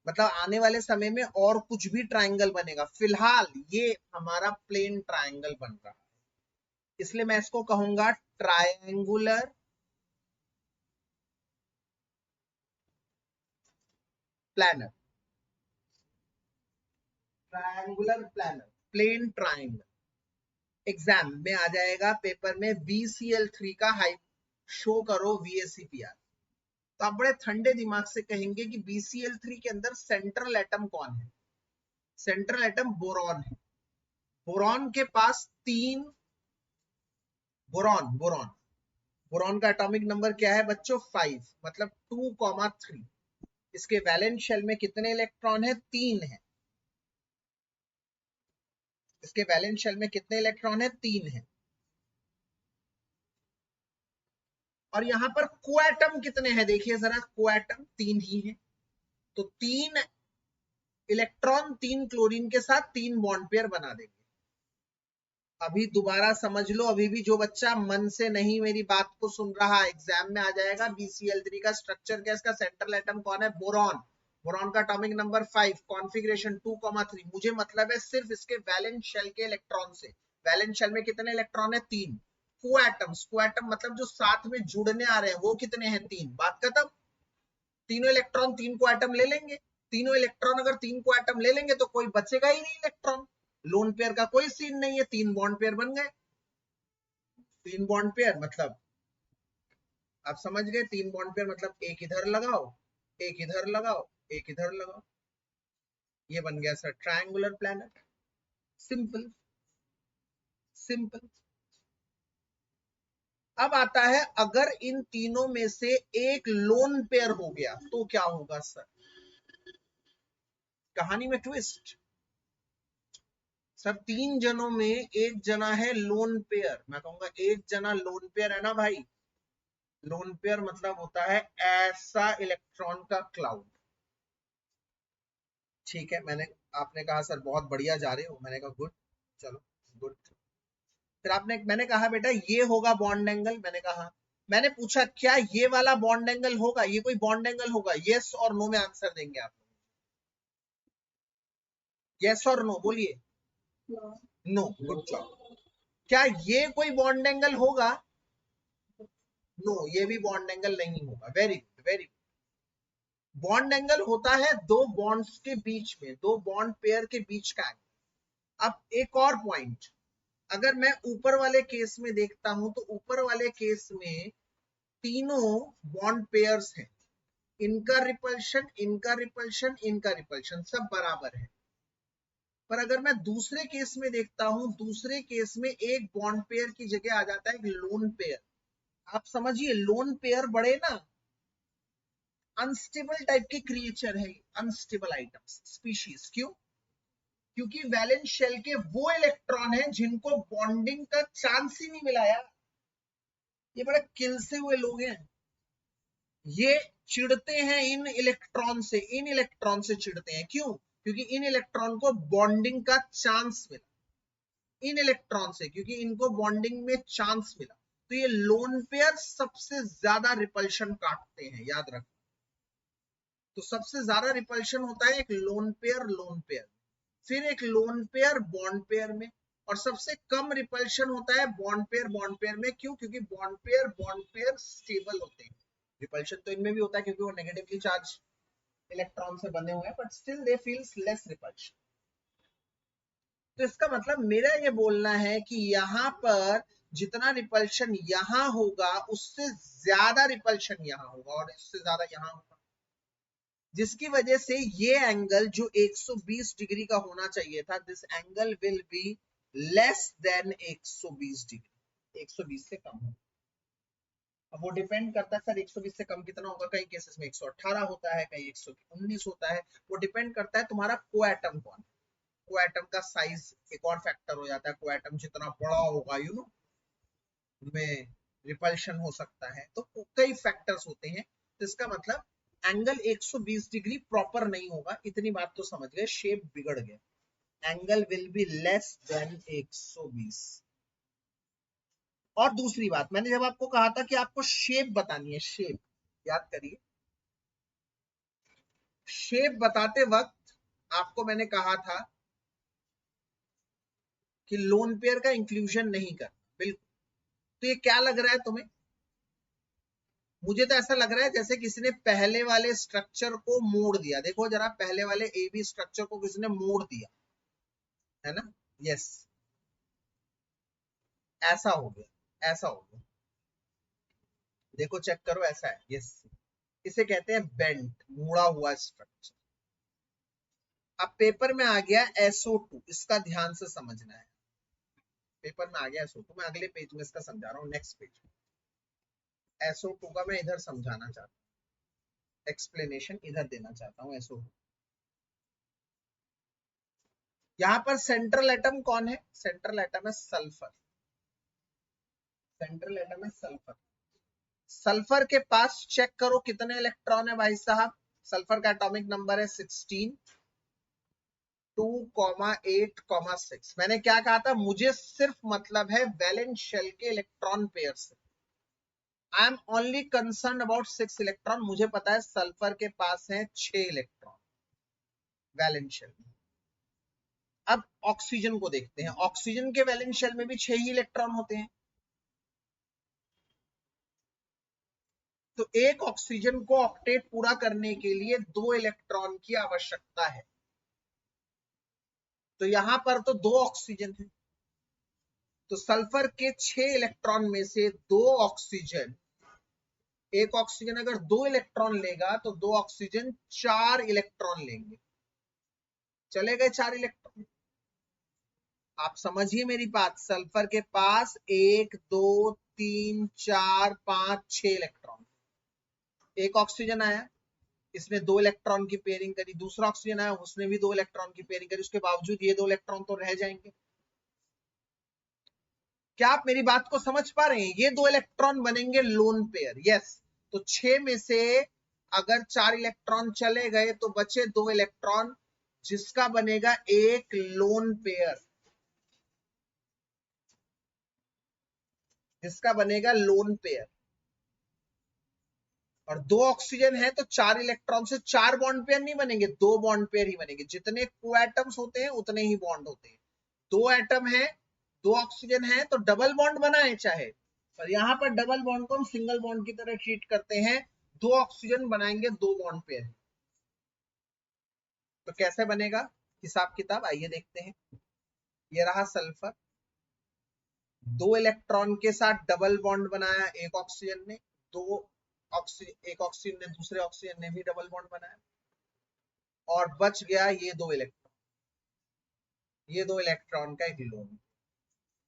मतलब आने वाले समय में और कुछ भी ट्रायंगल बनेगा, फिलहाल ये हमारा प्लेन ट्रायंगल बन रहा है, इसलिए मैं इसको कहूंगा triangular planar. Triangular planar, plane triangle. Exam में आ जाएगा, पेपर में BCl3 का हाइप शो करो VSEPR। तो आप बड़े ठंडे दिमाग से कहेंगे कि BCl3 के अंदर सेंट्रल एटम कौन है? सेंट्रल एटम बोरॉन है। बोरॉन के पास 3, बोरॉन बोरॉन बोरॉन का एटॉमिक नंबर क्या है बच्चों? 5, मतलब 2,3। इसके वैलेंस शेल में कितने इलेक्ट्रॉन है? 3 है। इसके वैलेंस शेल में कितने इलेक्ट्रॉन है? 3 है। और यहां पर कोएटम कितने हैं? देखिए जरा, कोएटम 3 ही है। तो 3 इलेक्ट्रॉन 3 क्लोरीन के साथ 3 बॉन्ड पेयर बना देंगे। अभी दोबारा समझ लो, अभी भी जो बच्चा मन से नहीं मेरी बात को सुन रहा, एग्जाम में आ जाएगा। BCl3 का स्ट्रक्चर क्या? इसका सेंट्रल एटम कौन है? बोरॉन। बोरॉन का एटॉमिक नंबर 5, कॉन्फ़िगरेशन 2,3। मुझे मतलब है सिर्फ इसके वैलेंस शेल के इलेक्ट्रॉन से। वैलेंस शेल में कितने इलेक्ट्रॉन है? 3। कोएटम्स, कोएटम मतलब जो साथ में जुड़ने आ रहे हैं, वो कितने हैं? 3। बात खत्म। तीनों इलेक्ट्रॉन 3 को एटम ले लेंगे। तीनों इलेक्ट्रॉन अगर 3 को एटम ले लेंगे तो कोई बचेगा ही नहीं इलेक्ट्रॉन। लोन पेयर का कोई सीन नहीं है, 3 बॉन्ड पेयर बन गए। 3 बॉन्ड पेयर मतलब आप समझ गए, 3 बॉन्ड पेयर मतलब एक इधर लगाओ, एक इधर लगाओ, एक इधर लगाओ। ये बन गया sir triangular planet. Simple simple. अब आता है, अगर इन तीनों में से एक लोन पेयर हो गया तो क्या होगा सर? कहानी में ट्विस्ट। सर 3 जनों में एक जना है लोन पेयर। मैं कहूंगा एक जना लोन पेयर है ना भाई। लोन पेयर मतलब होता है ऐसा इलेक्ट्रॉन का क्लाउड। ठीक है, आपने कहा सर बहुत बढ़िया जा रहे हो, मैंने कहा गुड, चलो गुड। फिर मैंने कहा बेटा ये होगा बॉन्ड एंगल, मैंने कहा। मैंने पूछा क्या ये वाला बॉन्ड एंगल होगा? ये कोई बॉन्ड एंगल होगा? यस और नो में आंसर देंगे आप। यस और नो बोलिए। No, good job. क्या ये कोई बॉन्ड एंगल होगा? नो, ये भी बॉन्ड एंगल नहीं होगा। Very good, very good. Bond angle होता है दो बॉन्ड्स के बीच में, दो बॉन्ड पेयर के बीच का एंगल। अब एक और पॉइंट, अगर मैं ऊपर वाले केस में देखता हूं तो ऊपर वाले केस में तीनों बॉन्ड पेयर्स हैं, इनका रिपल्शन, इनका रिपल्शन, इनका रिपल्शन सब बराबर है। पर अगर मैं दूसरे केस में देखता हूं, दूसरे केस में एक बॉन्ड पेयर की जगह आ जाता है एक लोन पेयर। आप समझिए, लोन पेयर बड़े ना अनस्टेबल टाइप के क्रिएचर है, अनस्टेबल आइटम्स, स्पीशीज। क्यों? क्योंकि वैलेंस शेल के वो इलेक्ट्रॉन हैं जिनको बॉन्डिंग का चांस ही नहीं मिला यार। ये बड़े किल से हुए लोग हैं, ये चिढ़ते हैं इन इलेक्ट्रॉन से, इन इलेक्ट्रॉन से चिढ़ते हैं। क्यों? क्योंकि इन इलेक्ट्रॉन को बॉन्डिंग का चांस मिला, इन इलेक्ट्रॉन से, क्योंकि इनको बॉन्डिंग में चांस मिला। तो ये लोन पेयर सबसे ज्यादा रिपल्शन काटते हैं, याद रखो। तो सबसे ज्यादा रिपल्शन होता है एक लोन पेयर, फिर एक लोन पेयर बॉन्ड पेयर में, और सबसे कम रिपल्शन होता है बॉन्ड पेयर में। क्यों? क्योंकि बॉन्ड पेयर स्टेबल होते हैं। रिपल्शन तो इनमें भी होता है क्योंकि वो नेगेटिवली चार्ज इलेक्ट्रॉन से बने हुए हैं, but still they feels less repulsion. तो इसका मतलब मेरा ये बोलना है कि यहां पर जितना रिपल्शन यहां होगा उससे ज्यादा रिपल्शन यहां होगा, और इससे ज्यादा यहां होगा, जिसकी वजह से ये एंगल जो 120 डिग्री का होना चाहिए था, this angle will be less than 120 degree, 120 से कम होगा। अब वो डिपेंड करता है सर 120 से कम कितना होगा, कई केसेस में 118 होता है, कई 119 होता है। वो डिपेंड करता है तुम्हारा कोएटम कौन है, कोएटम का साइज एक और फैक्टर हो जाता है। कोएटम जितना बड़ा होगा उनमें रिपल्शन हो सकता है। तो कई फैक्टर्स होते हैं। तो इसका मतलब एंगल 120 डिग्री प्रॉपर नहीं होगा, इतनी बात तो समझ गए, शेप बिगड़ गया। Angle will be less than 120। और दूसरी बात, मैंने जब आपको कहा था कि आपको शेप बतानी है, शेप याद करिए, शेप बताते वक्त आपको मैंने कहा था कि लोन पेयर का इंक्लूजन नहीं करना, बिल्कुल। तो ये क्या लग रहा है तुम्हें? मुझे तो ऐसा लग रहा है जैसे किसी ने पहले वाले स्ट्रक्चर को मोड़ दिया। देखो जरा, पहले वाले ए बी स्ट्रक्चर को किसी ने मोड़ दिया है ना। यस, ऐसा हो गया, ऐसा हो गया। देखो चेक करो, ऐसा है। यस, इसे कहते हैं बेंट, मुड़ा हुआ स्ट्रक्चर। अब पेपर में आ गया SO2, इसका ध्यान से समझना है। पेपर में आ गया SO2, मैं अगले पेज में इसका समझा रहा हूँ, नेक्स्ट पेज में। SO2 का मैं इधर समझाना चाहता हूँ, एक्सप्लेनेशन इधर देना चाहता हूँ। SO2 यहां पर सेंट्रल एटम कौन है? सेंट्रल एटम है सल्फर, सेंट्रल एटम है सल्फर। सल्फर के पास चेक करो कितने इलेक्ट्रॉन है भाई साहब। सल्फर का एटॉमिक नंबर है 16, 2,8,6। मैंने क्या कहा था? मुझे सिर्फ मतलब है वैलेंस शेल के इलेक्ट्रॉन पेयर से। I am only concern about 6 electron. मुझे पता है सल्फर के पास है 6 इलेक्ट्रॉन वैलेंस शेल में। अब ऑक्सीजन को देखते हैं। ऑक्सीजन के वैलेंस शेल में भी 6 ही इलेक्ट्रॉन होते हैं। तो एक ऑक्सीजन को ऑक्टेट पूरा करने के लिए 2 इलेक्ट्रॉन की आवश्यकता है। तो यहां पर तो 2 ऑक्सीजन है, तो सल्फर के 6 इलेक्ट्रॉन में से 2 ऑक्सीजन, एक ऑक्सीजन अगर 2 इलेक्ट्रॉन लेगा तो 2 ऑक्सीजन 4 इलेक्ट्रॉन लेंगे। चले गए 4 इलेक्ट्रॉन। आप समझिए मेरी बात, सल्फर के पास 1 2 3 4 5 6 इलेक्ट्रॉन। एक ऑक्सीजन आया, इसने 2 इलेक्ट्रॉन की पेयरिंग करी। दूसरा ऑक्सीजन आया, उसने भी 2 इलेक्ट्रॉन की पेयरिंग करी। उसके बावजूद ये 2 इलेक्ट्रॉन तो रह जाएंगे। क्या आप मेरी बात को समझ पा रहे हैं? ये 2 इलेक्ट्रॉन बनेंगे लोन पेयर। यस, तो 6 में से अगर 4 इलेक्ट्रॉन चले गए तो बचे 2 इलेक्ट्रॉन, जिसका बनेगा एक लोन पेयर, जिसका बनेगा लोन पेयर। और 2 ऑक्सीजन है तो 4 इलेक्ट्रॉन से 4 बॉन्ड पेयर नहीं बनेंगे, 2 बॉन्ड पेयर ही बनेंगे। जितने कोएटम्स होते हैं उतने ही बॉन्ड होते हैं। 2 एटम है, 2 ऑक्सीजन है तो डबल बॉन्ड बनाए चाहे, पर यहाँ पर डबल बॉन्ड को हम सिंगल बॉन्ड की तरह ट्रीट करते हैं। दो ऑक्सीजन बनाएंगे दो बॉन्ड पेयर, तो कैसे बनेगा हिसाब किताब आइए देखते हैं। ये रहा सल्फर, दो इलेक्ट्रॉन के साथ डबल बॉन्ड बनाया एक ऑक्सीजन ने, एक ऑक्सीजन ने दूसरे ऑक्सीजन ने भी डबल बॉन्ड बनाया, और बच गया ये दो इलेक्ट्रॉन का एक लोन।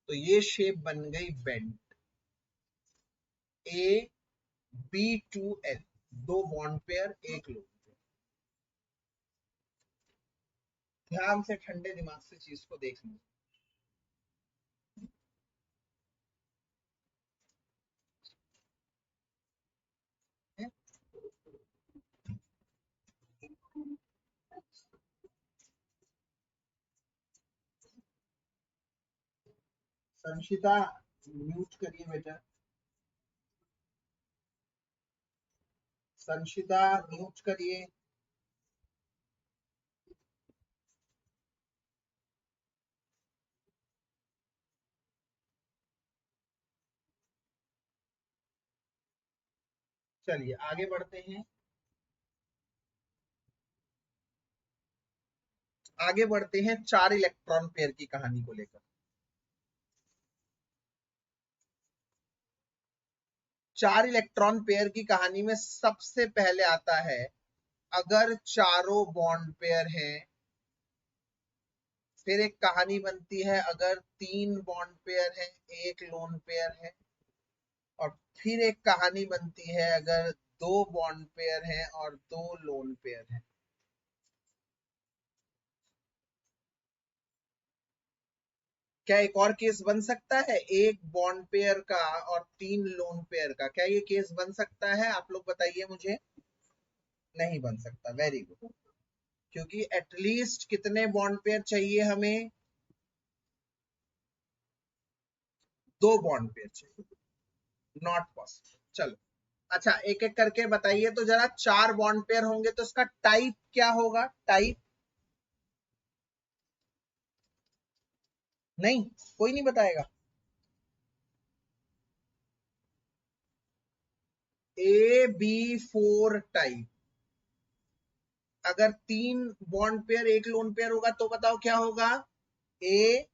तो ये शेप बन गई बेंट AB2L, दो बॉन्ड पेयर एक लोन पेयर। ध्यान से ठंडे दिमाग से चीज को देख लीजिए। संशिता म्यूट करिए बेटा, संशिता म्यूट करिए। चलिए आगे बढ़ते हैं, आगे बढ़ते हैं चार इलेक्ट्रॉन पेयर की कहानी को लेकर। चार इलेक्ट्रॉन पेयर की कहानी में सबसे पहले आता है, अगर चारों बॉन्ड पेयर हैं। फिर एक कहानी बनती है अगर तीन बॉन्ड पेयर है एक लोन पेयर है, और फिर एक कहानी बनती है अगर दो बॉन्ड पेयर हैं और दो लोन पेयर हैं। क्या एक और केस बन सकता है एक बॉन्ड पेयर का और तीन लोन पेयर का? क्या ये केस बन सकता है? आप लोग बताइए मुझे। नहीं बन सकता, वेरी गुड। क्योंकि एटलीस्ट कितने बॉन्ड पेयर चाहिए हमें? दो बॉन्ड पेयर चाहिए, नॉट पॉसिबल। चलो अच्छा एक एक करके बताइए तो जरा। चार बॉन्ड पेयर होंगे तो इसका टाइप क्या होगा? टाइप नहीं, कोई नहीं बताएगा। AB4 type. अगर तीन बॉन्ड पेयर एक लोन पेयर होगा तो बताओ क्या होगा? AL,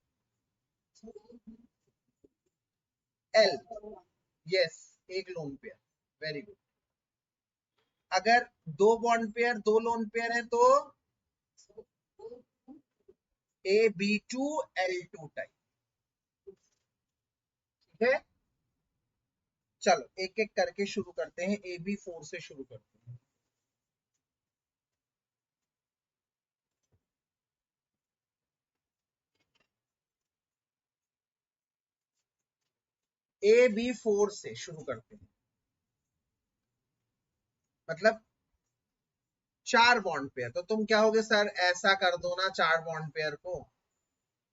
यस, एक लोन पेयर, वेरी गुड। अगर दो बॉन्ड पेयर दो लोन पेयर है तो AB2L2 टाइप। ठीक है, चलो एक एक करके शुरू करते हैं, AB4 से शुरू करते हैं। AB4 से शुरू करते हैं, मतलब चार बॉन्ड पेयर। तो तुम क्या होगे सर, ऐसा कर दो ना चार बॉन्ड पेयर को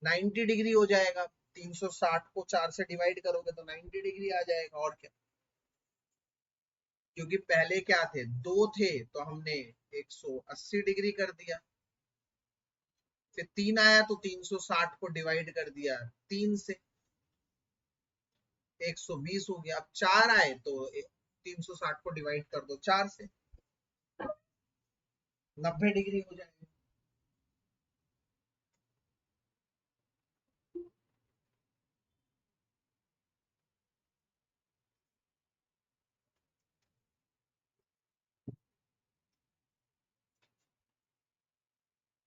90 डिग्री हो जाएगा। 360 को 4 से डिवाइड करोगे तो 90 डिग्री आ जाएगा, और क्या। क्योंकि पहले क्या थे, दो थे तो हमने 180 डिग्री कर दिया, फिर तीन आया तो 360 को डिवाइड कर दिया तीन से, 120 हो गया। अब चार आए तो 360 को डिवाइड कर दो चार से, 90 डिग्री हो जाएगा।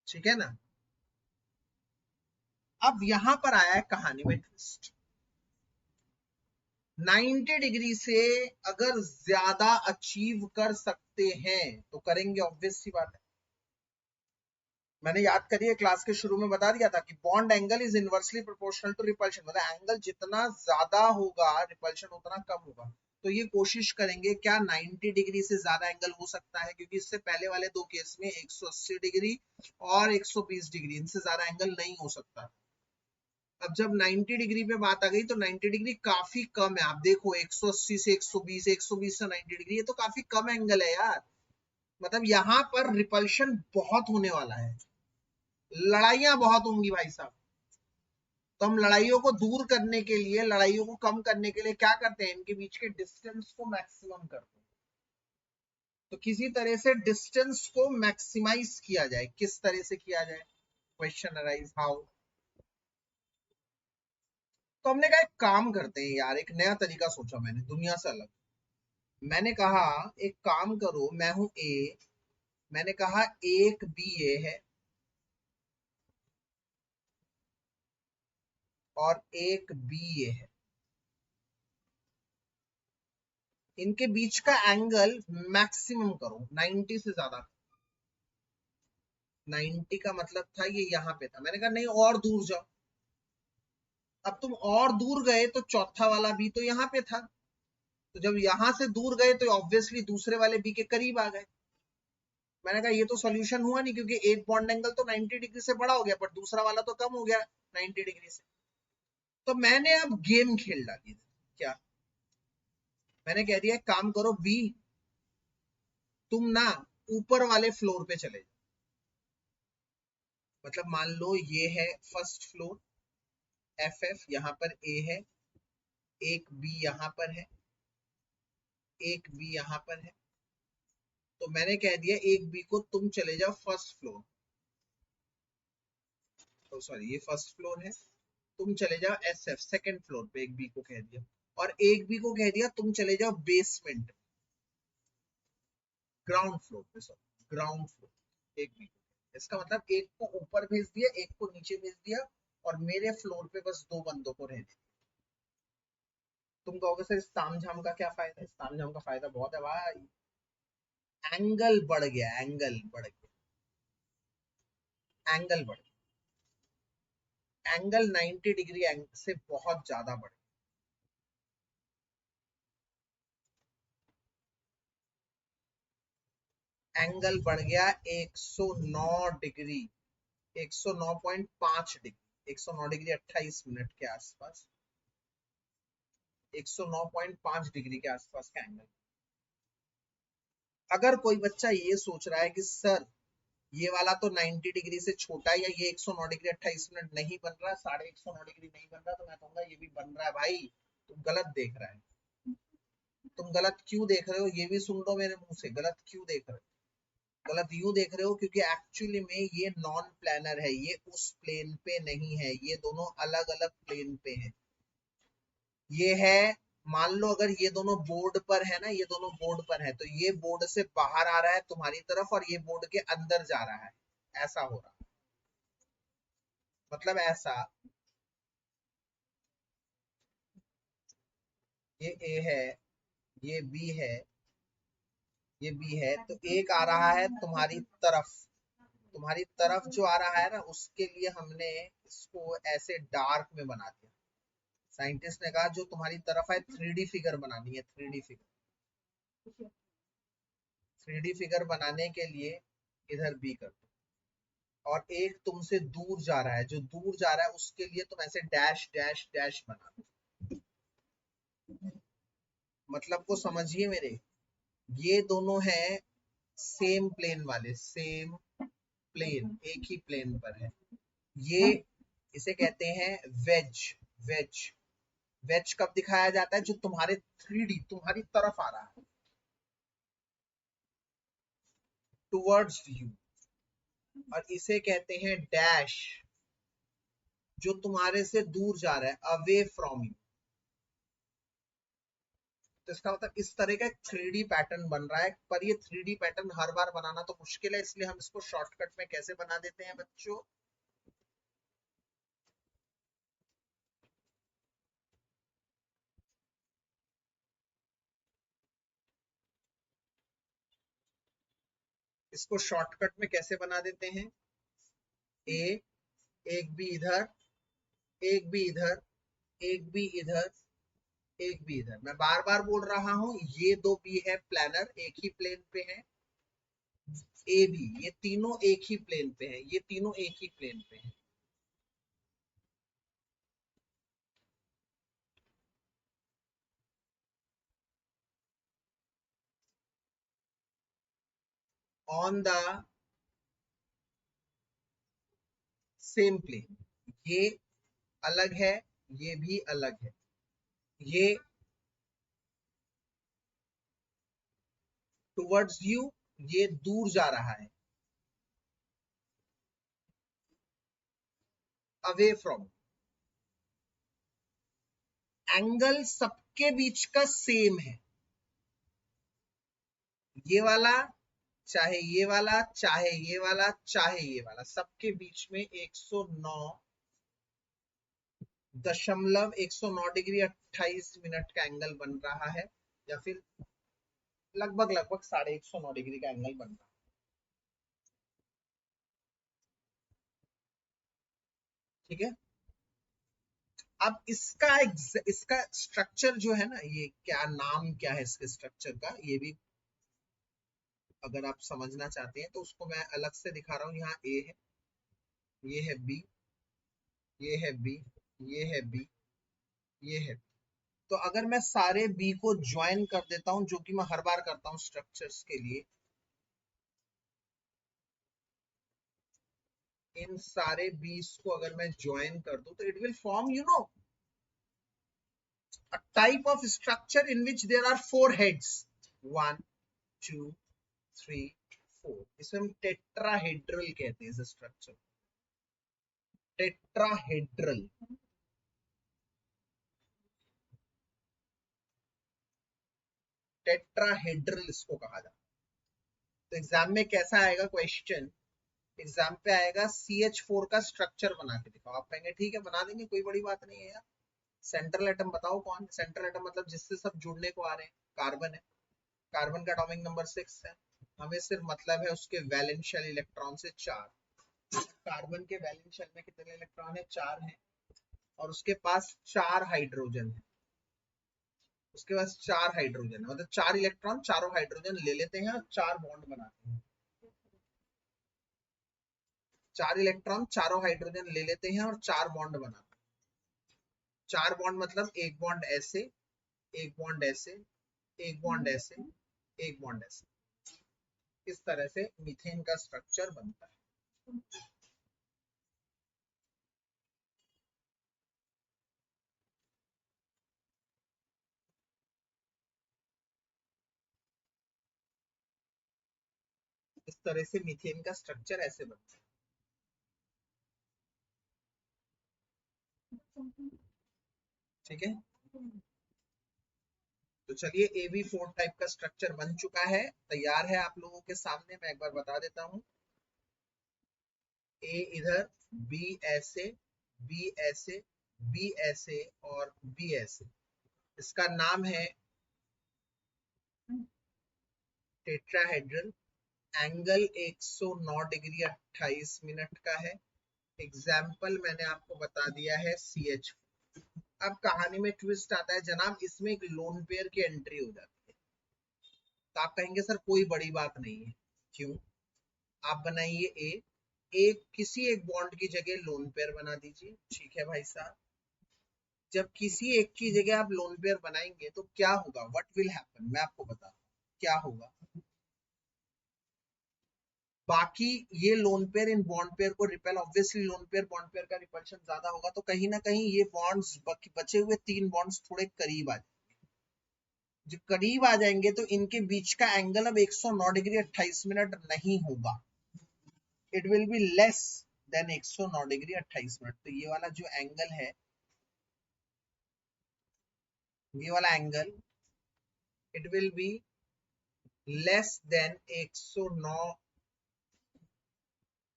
ठीक है ना। अब यहां पर आया है कहानी में ट्विस्ट। 90 डिग्री से अगर ज्यादा अचीव कर सकते हैं तो करेंगे, ऑब्वियस सी बात है। मैंने याद करिए क्लास के शुरू में बता दिया था कि bond angle is inversely proportional to repulsion, मतलब एंगल जितना ज्यादा होगा रिपल्शन उतना कम होगा। तो ये कोशिश करेंगे क्या 90 डिग्री से ज्यादा एंगल हो सकता है, क्योंकि इससे पहले वाले दो केस में 180 डिग्री और 120 डिग्री, इनसे ज्यादा एंगल नहीं हो सकता। अब जब 90 डिग्री पे बात आ गई तो 90 डिग्री काफी कम है। आप देखो 180 से 120, 120 से 90 डिग्री, ये तो काफी कम एंगल है यार। मतलब यहाँ पर रिपल्शन बहुत होने वाला है, लड़ाइयां बहुत होंगी भाई साहब। तो हम लड़ाइयों को दूर करने के लिए, लड़ाइयों को कम करने के लिए क्या करते हैं, इनके बीच के डिस्टेंस को मैक्सिमम करते हैं। तो किसी तरह से डिस्टेंस को मैक्सिमाइज किया जाए, किस तरह से किया जाए, क्वेश्चन अराइज हाउ। तो हमने कहा एक काम करते हैं यार, एक नया तरीका सोचा मैंने दुनिया से अलग। मैंने कहा एक काम करो, मैं हूं ए, मैंने कहा एक बी ए है और एक बी ए है, इनके बीच का एंगल मैक्सिमम करो, 90 से ज्यादा। 90 का मतलब था ये यहां पे था, मैंने कहा नहीं और दूर जाओ। अब तुम और दूर गए तो चौथा वाला बी तो यहाँ पे था, तो जब यहां से दूर गए तो ऑब्वियसली दूसरे वाले बी के करीब आ गए। मैंने कहा ये तो सोल्यूशन हुआ नहीं, क्योंकि एक बॉन्ड एंगल तो 90 डिग्री से बड़ा हो गया, पर दूसरा वाला तो कम हो गया 90 डिग्री से। तो मैंने अब गेम खेल डाली। क्या मैंने कह दिया, काम करो बी, तुम ना ऊपर वाले फ्लोर पे चले जाओ। मतलब मान लो ये है फर्स्ट फ्लोर, एफ एफ यहाँ पर ए है, एक बी यहाँ पर है, एक बी यहाँ पर है। तो मैंने कह दिया एक बी को तुम चले जाओ फर्स्ट फ्लोर, तो सॉरी ये फर्स्ट फ्लोर है, तुम चले जाओ एस एफ सेकेंड फ्लोर पे, एक बी को कह दिया। और एक बी को कह दिया तुम चले जाओ बेसमेंट, ग्राउंड फ्लोर पे, सॉरी ग्राउंड फ्लोर, एक बी को। इसका मतलब एक को ऊपर भेज दिया, एक को नीचे भेज दिया, और मेरे फ्लोर पे बस दो बंदों को रहने दिया। तुम कहोगे सर इस तामझाम का क्या फायदा, इस तामझाम का फायदा बहुत है भाई, एंगल बढ़ गया, एंगल बढ़ गया, एंगल बढ़ गया, एंगल 90 डिग्री से बहुत ज्यादा बढ़ गया। एंगल बढ़ गया 109 डिग्री, 109.5 डिग्री, 109 डिग्री 28 मिनट के आसपास, 109.5 डिग्री के आसपास का एंगल। अगर कोई बच्चा ये सोच रहा है कि सर ये वाला तो 90 डिग्री से छोटा है, या ये 109 डिग्री 28 मिनट नहीं बन रहा, 109.5 डिग्री नहीं बन रहा, तो मैं कहूंगा ये भी बन रहा है भाई, तुम गलत देख रहा है। तुम गलत क्यों देख रहे हो, ये भी सुन लो मेरे मुंह से, गलत क्यों देख रहे हो। गलत यूं देख रहे हो क्योंकि एक्चुअली में ये नॉन प्लानर है, ये उस प्लेन पे नहीं है, ये दोनों अलग अलग प्लेन पे है। ये है, मान लो अगर ये दोनों बोर्ड पर है ना, ये दोनों बोर्ड पर है, तो ये बोर्ड से बाहर आ रहा है तुम्हारी तरफ, और ये बोर्ड के अंदर जा रहा है, ऐसा हो रहा है। मतलब ऐसा, ये ए है, ये बी है, ये बी है, तो एक आ रहा है तुम्हारी तरफ, तुम्हारी तरफ जो आ रहा है ना, उसके लिए हमने इसको ऐसे डार्क में बना दिया। साइंटिस्ट ने कहा जो तुम्हारी तरफ है 3D फिगर बनानी है, 3D फिगर, 3D फिगर बनाने के लिए इधर बी कर दो। और एक तुमसे दूर जा रहा है, जो दूर जा रहा है उसके लिए तुम ऐसे डैश डैश डैश बना दो। मतलब को समझिए मेरे, ये दोनों हैं सेम प्लेन वाले, सेम प्लेन, एक ही प्लेन पर है। ये इसे कहते हैं वेज, वेज। वेज कब दिखाया जाता है, जो तुम्हारे 3D तुम्हारी तरफ आ रहा है, टुवर्ड्स यू। और इसे कहते हैं डैश, जो तुम्हारे से दूर जा रहा है, अवे फ्रॉम यू। तो इसका मतलब इस तरह का 3D पैटर्न बन रहा है, पर ये 3D पैटर्न हर बार बनाना तो मुश्किल है, इसलिए हम इसको शॉर्टकट में कैसे बना देते हैं बच्चों। इसको शॉर्टकट में कैसे बना देते हैं, ए, एक भी इधर, एक भी इधर, एक भी इधर, एक भी इधर। मैं बार बार बोल रहा हूं, ये दो बी है प्लानर, एक ही प्लेन पे है। ए भी, ये तीनों एक ही प्लेन पे है, ये तीनों एक ही प्लेन पे है। ऑन द सेम प्लेन, ये अलग है, ये भी अलग है, ये टुवर्ड्स यू, ये दूर जा रहा है, अवे फ्रॉम। एंगल सबके बीच का सेम है, ये वाला चाहे ये वाला, चाहे ये वाला, चाहे ये वाला, सबके बीच में 109.109 डिग्री 28 मिनट का एंगल बन रहा है, या फिर लगभग लगभग 109.5 डिग्री का एंगल बन रहा है। ठीक है, अब इसका स्ट्रक्चर जो है ना, ये क्या नाम क्या है इसके स्ट्रक्चर का, ये भी अगर आप समझना चाहते हैं तो उसको मैं अलग से दिखा रहा हूँ। यहाँ ए है, ये है बी, ये है बी, ये है बी, ये है। तो अगर मैं सारे बी को ज्वाइन कर देता हूं, जो कि मैं हर बार करता हूं स्ट्रक्चर्स के लिए, इन सारे बीस को अगर मैं ज्वाइन कर दूं तो it will form a type of structure in which there are four heads, 1 2 3 4। इसे हम टेट्राहेड्रल कहते हैं, इस स्ट्रक्चर टेट्राहेड्रल। टेट्राहेड्रल इसको कहा जाता है। तो एग्जाम में कैसा आएगा क्वेश्चन, एग्जाम पे आएगा CH4 का स्ट्रक्चर बना के दिखाओ। आप कहेंगे ठीक है बना देंगे, कोई बड़ी बात नहीं है यार। सेंट्रल एटम बताओ कौन, सेंट्रल एटम मतलब जिससे सब जुड़ने को आ रहे हैं, कार्बन है, कार्बन का एटॉमिक नंबर 6 है। हमें सिर्फ मतलब है उसके वैलेंस शेल इलेक्ट्रॉन से 4। कार्बन के वैलेंस शेल में कितने इलेक्ट्रॉन है, 4 है, और उसके पास 4 हाइड्रोजन है। उसके पास 4 हाइड्रोजन है, मतलब 4 इलेक्ट्रॉन चारों हाइड्रोजन ले लेते हैं और 4 बॉन्ड बनाते हैं। 4 इलेक्ट्रॉन चारों हाइड्रोजन ले लेते हैं और 4 बॉन्ड बनाते हैं। 4 बॉन्ड मतलब एक बॉन्ड ऐसे, एक बॉन्ड ऐसे, एक बॉन्ड ऐसे, एक बॉन्ड ऐसे। इस तरह से मीथेन का स्ट्रक्चर बनता है। इस तरह से मीथेन का स्ट्रक्चर ऐसे बनता है। ठीक है, तो चलिए AB4 टाइप का स्ट्रक्चर बन चुका है, तैयार है आप लोगों के सामने। मैं एक बार बता देता हूं, ए इधर, बी ऐसे, बी ऐसे, बी ऐसे और बी ऐसे। इसका नाम है टेट्राहेड्रल। एंगल 109 डिग्री 28 मिनट का है। एग्जाम्पल मैंने आपको बता दिया है CH। अब कहानी में ट्विस्ट आता है जनाब, इसमें एक लोन पेयर की एंट्री हो जाती है। तो आप कहेंगे सर कोई बड़ी बात नहीं है, क्यों? आप बनाइए एक किसी एक बॉन्ड की जगह लोन पेयर बना दीजिए। ठीक है भाई साहब, जब किसी एक की जगह आप लोन पेयर बनाएंगे तो क्या होगा, व्हाट विल हैपन, मैं आपको बता क्या होगा। बाकी ये lone pair in bond pair को repel, obviously lone pair bond pair का रिपल्शन ज्यादा होगा, तो कहीं ना कहीं ये बॉन्ड्स बचे हुए 3 बॉन्ड्स थोड़े करीब आ जाएंगे। जो करीब आ जाएंगे तो इनके बीच का एंगल अब 109 डिग्री 28 मिनट नहीं होगा, it will be less than 109 degree 28 minute. तो ये वाला जो एंगल है, ये वाला angle, it will be less than 109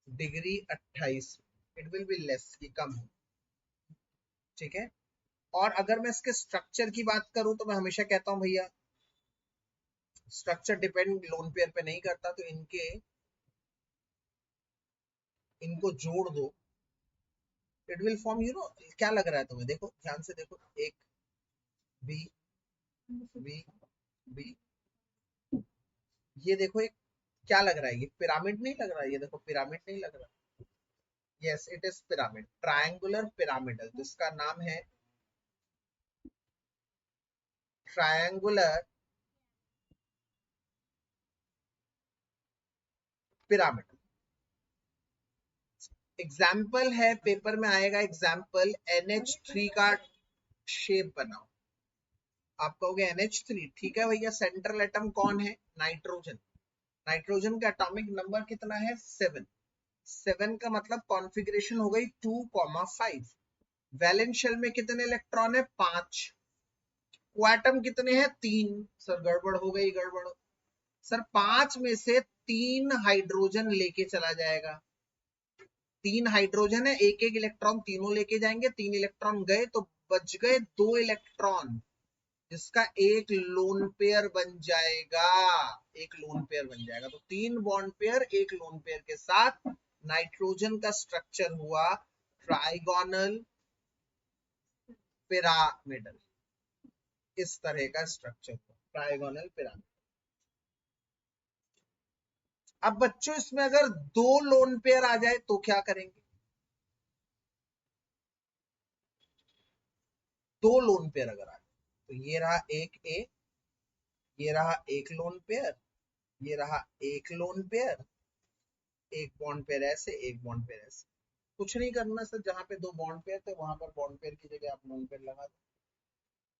degree 28, it will be less, ये कम हो। ठीक है, और अगर मैं इसके स्ट्रक्चर की बात करूं तो मैं हमेशा कहता हूं भैया स्ट्रक्चर डिपेंड लोन पेयर पे नहीं करता, तो इनको जोड़ दो, इट विल फॉर्म क्या लग रहा है तुम्हें, देखो ध्यान से देखो, एक बी बी बी, ये देखो एक क्या लग रहा है, ये पिरामिड नहीं लग रहा है, ये देखो पिरामिड नहीं लग रहा। Yes it is pyramid, triangular pyramidal. तो इसका नाम है ट्रायंगुलर पिरामिड। एग्जाम्पल है, पेपर में आएगा एग्जाम्पल, NH3 का शेप बनाओ। आप कहोगे NH3, ठीक है भैया, सेंट्रल एटम कौन है? नाइट्रोजन। नाइट्रोजन का एटॉमिक नंबर कितना है? 7। 7 का मतलब कॉन्फ़िगरेशन हो गई 2,5। वैलेंस शेल में कितने इलेक्ट्रॉन है? 5। क्वाटम कितने हैं? 3। सर गड़बड़ हो गई, गड़बड़। सर 5 में से 3 हाइड्रोजन लेके चला जाएगा। 3 हाइड्रोजन है, एक एक इलेक्ट्रॉन तीनों लेके जाएंगे। 3 इलेक्ट्रॉन गए तो बच गए 2 इलेक्ट्रॉन, जिसका एक लोन पेयर बन जाएगा। एक लोन पेयर बन जाएगा। तो 3 बॉन्ड पेयर एक लोन पेयर के साथ नाइट्रोजन का स्ट्रक्चर हुआ ट्राइगोनल पिरामिडल। इस तरह का स्ट्रक्चर हुआ ट्राइगोनल पिरामिड। अब बच्चों इसमें अगर 2 लोन पेयर आ जाए तो क्या करेंगे? 2 लोन पेयर अगर आ जाए तो ये रहा एक ए, ये रहा एक लोन पेयर, ये रहा एक लोन पेयर, एक बॉन्ड पेयर ऐसे, एक बॉन्ड पेयर ऐसे। कुछ नहीं करना सर, जहां पे 2 बॉन्ड पेयर थे वहां पर बॉन्ड पेयर की जगह आप लोन पेयर लगा दो।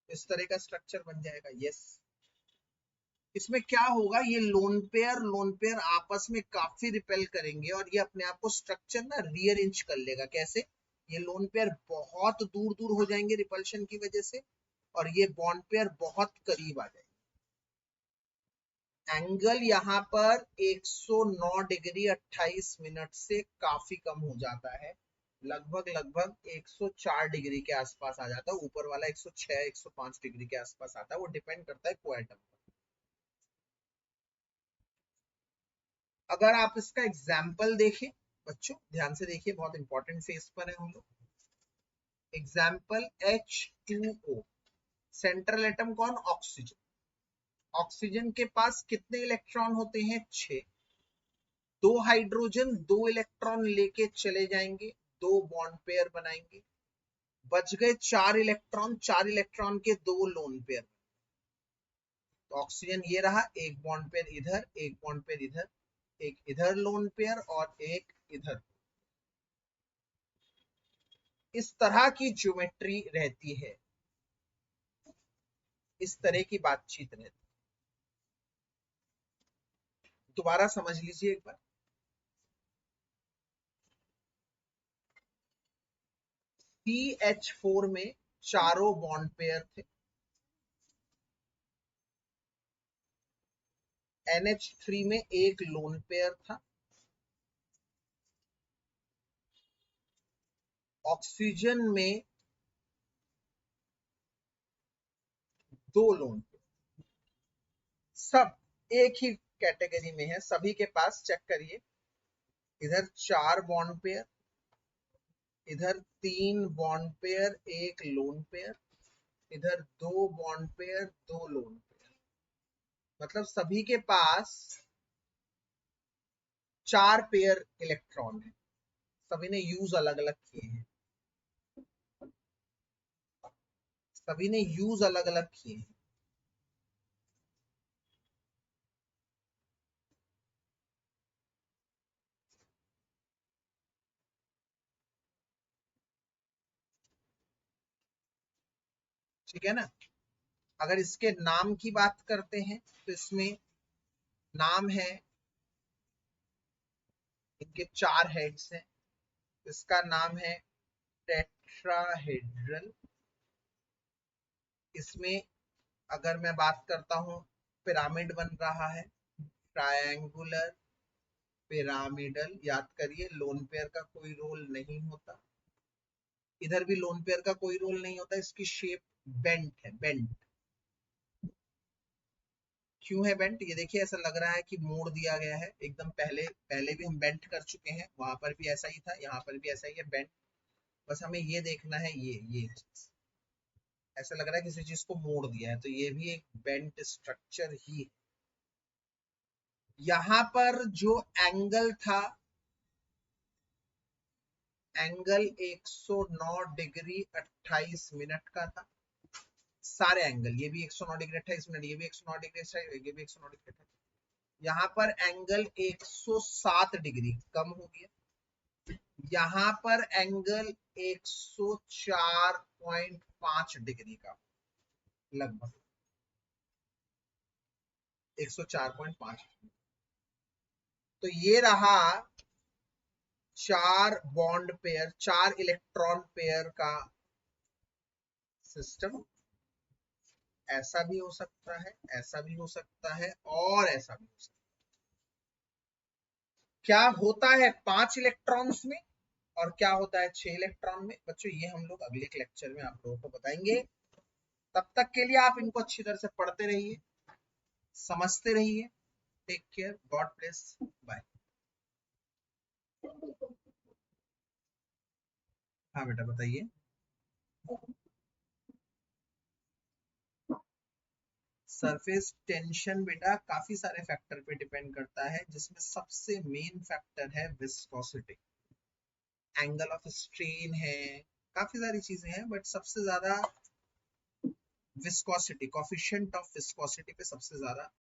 इस तरह का स्ट्रक्चर बन जाएगा। यस। इसमें क्या होगा, ये लोन पेयर आपस में काफी रिपेल करेंगे और ये अपने आप को स्ट्रक्चर ना रीअरेंज कर लेगा। कैसे? ये लोन पेयर बहुत दूर दूर हो जाएंगे रिपल्शन की वजह से, और ये बॉन्ड पेयर बहुत करीब आ जाएंगे। एंगल यहाँ पर 109 डिग्री 28 मिनट से काफी कम हो जाता है, लगभग लगभग 104 डिग्री के आसपास आ जाता है। ऊपर वाला 106 105 डिग्री के आसपास आता है, वो डिपेंड करता है क्वांटम पर। अगर आप इसका एग्जाम्पल देखें बच्चों, ध्यान से देखिए, बहुत इंपॉर्टेंट फेज पर है हम लोग। एग्जाम्पल H2O, सेंट्रल एटम कौन? ऑक्सीजन। ऑक्सीजन के पास कितने इलेक्ट्रॉन होते हैं? 6। 2 हाइड्रोजन 2 इलेक्ट्रॉन लेके चले जाएंगे, 2 बॉन्ड पेयर बनाएंगे, बच गए 4 इलेक्ट्रॉन। 4 इलेक्ट्रॉन के 2 लोन पेयर। तो ऑक्सीजन ये रहा, एक बॉन्ड पेयर इधर, एक बॉन्ड पेयर इधर, एक इधर लोन पेयर और एक इधर। इस तरह की ज्योमेट्री रहती है, इस तरह की बातचीत रहती है। दोबारा समझ लीजिए एक बार। CH4 में चारों बॉन्ड पेयर थे। NH3 में एक लोन पेयर था। ऑक्सीजन में 2 लोन पेयर। सब एक ही कैटेगरी में है, सभी के पास चेक करिए, इधर 4 बॉन्ड पेयर, इधर 3 बॉन्ड पेयर एक लोन पेयर, इधर 2 बॉन्ड पेयर 2 लोन पेयर। मतलब सभी के पास 4 पेयर इलेक्ट्रॉन है। सभी ने यूज अलग अलग किए हैं, सभी ने यूज अलग अलग किए हैं। ठीक है ना? अगर इसके नाम की बात करते हैं तो इसमें नाम है, इनके 4 हेड्स हैं। इसका नाम है टेट्राहेड्रल। इसमें अगर मैं बात करता हूं, पिरामिड बन रहा है, ट्रायंगुलर पिरामिडल। याद करिए, लोन पेयर का कोई रोल नहीं होता, इधर भी लोन पेयर का कोई रोल नहीं होता। इसकी शेप बेंट है, बेंट। क्यों है बेंट? ये देखिए, ऐसा लग रहा है कि मोड़ दिया गया है एकदम। पहले पहले भी हम बेंट कर चुके हैं, वहां पर भी ऐसा ही था, यहाँ पर भी ऐसा ही है, बेंट। बस हमें ये देखना है, ये चीज ऐसा लग रहा है किसी चीज को मोड़ दिया है, तो ये भी एक बेंट स्ट्रक्चर ही है। यहां पर जो एंगल था, एंगल 109 डिग्री 28 मिनट का था। सारे एंगल, ये भी 109 डिग्री 28 मिनट, ये भी 109 डिग्री 28, ये भी 109 डिग्री 28। यहाँ पर एंगल 107 डिग्री कम हो गया। यहां पर एंगल 104.5 डिग्री का, लगभग 104.5। तो ये रहा 4 बॉन्ड पेयर, 4 इलेक्ट्रॉन पेयर का सिस्टम। ऐसा भी हो सकता है, ऐसा भी हो सकता है, और ऐसा भी हो सकता है। क्या होता है 5 इलेक्ट्रॉन्स में और क्या होता है 6 इलेक्ट्रॉन में, बच्चों ये हम लोग अगले लेक्चर में आप लोगों को बताएंगे। तब तक के लिए आप इनको अच्छी तरह से पढ़ते रहिए, समझते रहिए। Take care, God bless, bye. हाँ बेटा बताइए। सरफेस टेंशन बेटा काफी सारे फैक्टर पे डिपेंड करता है, जिसमें सबसे मेन फैक्टर है विस्कोसिटी, एंगल ऑफ स्ट्रेन है, काफी सारी चीजें हैं, बट सबसे ज्यादा विस्कोसिटी, कोफिशिएंट ऑफ विस्कोसिटी पे सबसे ज्यादा